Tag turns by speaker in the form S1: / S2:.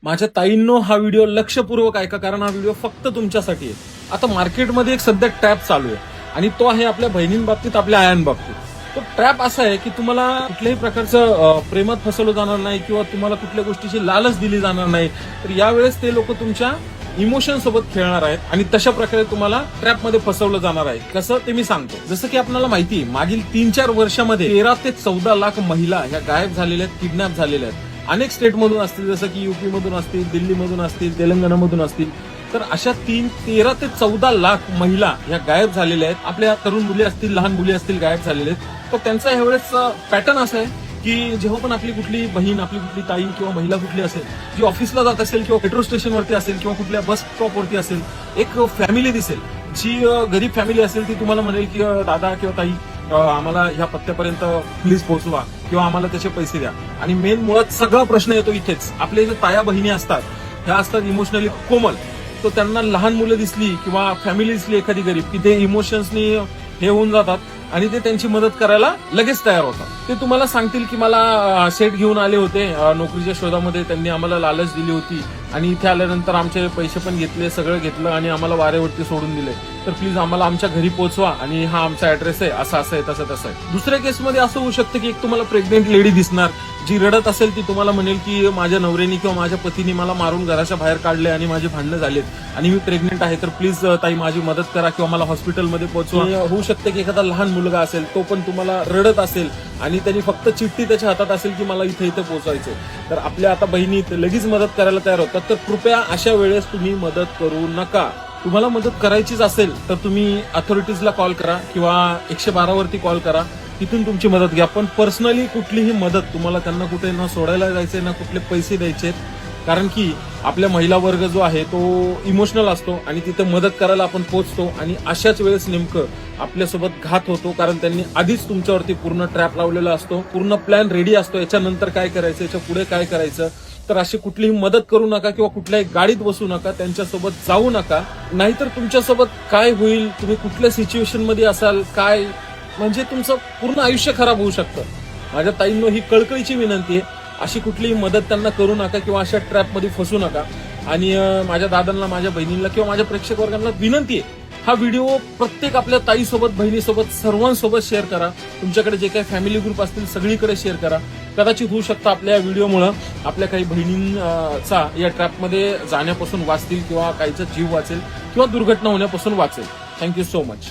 S1: माझ्या ताईंनो हा व्हिडिओ लक्षपूर्वक ऐका, कारण हा व्हिडिओ फक्त तुमच्यासाठी आहे. आता मार्केटमध्ये एक सध्या ट्रॅप चालू आहे आणि तो आहे आपल्या बहिणींबाबतीत, आपल्या आयांबाबतीत. तो ट्रॅप असा आहे की तुम्हाला कुठल्याही प्रकारचं प्रेमात फसवलं जाणार नाही किंवा तुम्हाला कुठल्या गोष्टीची लालच दिली जाणार नाही. तर यावेळेस ते लोक तुमच्या इमोशन सोबत खेळणार आहेत आणि तशा प्रकारे तुम्हाला ट्रॅपमध्ये फसवलं जाणार आहे. कसं ते मी सांगतो. जसं की आपल्याला माहिती आहे, मागील 3-4 वर्षामध्ये 13 ते 14 लाख महिला ह्या गायब झालेल्या आहेत, किडनॅप झालेल्या आहेत. अनेक स्टेटमधून असतील, जसं की युपी मधून असतील, दिल्लीमधून असतील, तेलंगणामधून असतील. तर अशा 13 ते 14 लाख महिला ह्या गायब झालेल्या आहेत. आपल्या तरुण मुली असतील, लहान मुली असतील, गायब झालेल्या आहेत. तर त्यांचा ह्यावेळेस पॅटर्न असा आहे की जेव्हा पण आपली कुठली बहीण, आपली कुठली ताई किंवा महिला कुठली असेल, जी ऑफिसला जात असेल किंवा मेट्रो स्टेशनवरती असेल किंवा कुठल्या बस स्टॉपवरती असेल, एक फॅमिली दिसेल जी गरीब फॅमिली असेल, ती तुम्हाला म्हणेल की दादा किंवा ताई आम्हाला ह्या पत्त्यापर्यंत प्लीज पोहोचवा किंवा आम्हाला त्याचे पैसे द्या. आणि मेन मुळात सगळा प्रश्न येतो इथेच. आपले जे ताया बहिणी असतात, ह्या असतात इमोशनली कोमल. तर त्यांना लहान मुलं दिसली किंवा फॅमिली दिसली एखादी गरीब, की ते इमोशन्सनी हे होऊन जातात आणि ते त्यांची मदत करायला लगेच तयार होतात. ते तुम्हाला सांगतील की मला सेट घेऊन आले होते नोकरीच्या शोधामध्ये, त्यांनी आम्हाला लालच दिली होती आणि इथे आल्यानंतर आमचे पैसे पण घेतले, सगळं घेतलं आणि आम्हाला वाऱ्यावरती सोडून दिले. तर प्लीज आम्हाला आमच्या घरी पोहोचवा आणि हा आमचा ऍड्रेस आहे, असं असं आहे, तसं तसं आहे. दुसऱ्या केसमध्ये असं होऊ शकतं की एक तुम्हाला प्रेग्नेंट लेडी दिसणार, जी रडत असेल, ती तुम्हाला म्हणेल की माझ्या नवऱ्यानी किंवा माझ्या पतीने मला मारून घराच्या बाहेर काढले आणि माझे भांडणं झालेत आणि मी प्रेग्नेंट आहे, तर प्लीज ताई माझी मदत करा किंवा मला हॉस्पिटलमध्ये पोहोचवा. होऊ शकतं की एखादा लहान मुलगा असेल, तो पण तुम्हाला रडत असेल आणि त्यांनी फक्त चिठ्ठी त्याच्या हातात असेल की मला इथे इथे पोहोचायचं. तर आपल्या आता बहिणी लगेच मदत करायला तयार होतात. तर कृपया अशा वेळेस तुम्ही मदत करू नका. तुम्हाला मदत करायचीच असेल तर तुम्ही अथॉरिटीजला कॉल करा किंवा 112 वरती कॉल करा, तिथून तुमची मदत घ्या. पण पर्सनली कुठलीही मदत तुम्हाला त्यांना कुठे न सोडायला जायचंय, ना कुठले पैसे द्यायचे. कारण की आपल्या महिला वर्ग जो आहे तो इमोशनल असतो आणि तिथे मदत करायला आपण पोहोचतो आणि अशाच वेळेस नेमकं आपल्यासोबत घात होतो, कारण त्यांनी आधीच तुमच्यावरती पूर्ण ट्रॅप लावलेला असतो, पूर्ण प्लॅन रेडी असतो, याच्यानंतर काय करायचं, याच्या पुढे काय करायचं. तर अशी कुठलीही मदत करू नका किंवा कुठल्याही गाडीत बसू नका, त्यांच्यासोबत जाऊ नका. नाहीतर तुमच्यासोबत काय होईल, तुम्ही कुठल्या सिच्युएशन मध्ये असाल, काय म्हणजे तुमचं पूर्ण आयुष्य खराब होऊ शकतं. माझ्या ताईंनो ही कळकळीची विनंती आहे, अशी कुठलीही मदत त्यांना करू नका किंवा अशा ट्रॅपमध्ये फसू नका. आणि माझ्या दादांना, माझ्या बहिणींना किंवा माझ्या प्रेक्षक वर्गांना विनंती आहे, हा व्हिडिओ प्रत्येक आपल्या ताईसोबत, बहिणीसोबत, सर्वांसोबत शेअर करा. तुमच्याकडे जे काही फॅमिली ग्रुप असतील सगळीकडे शेअर करा. कदाचित होऊ शकतं आपल्या या व्हिडिओमुळे आपल्या काही बहिणींचा या ट्रॅपमध्ये जाण्यापासून वाचतील किंवा काहीचा जीव वाचेल किंवा दुर्घटना होण्यापासून वाचेल. Thank you so much.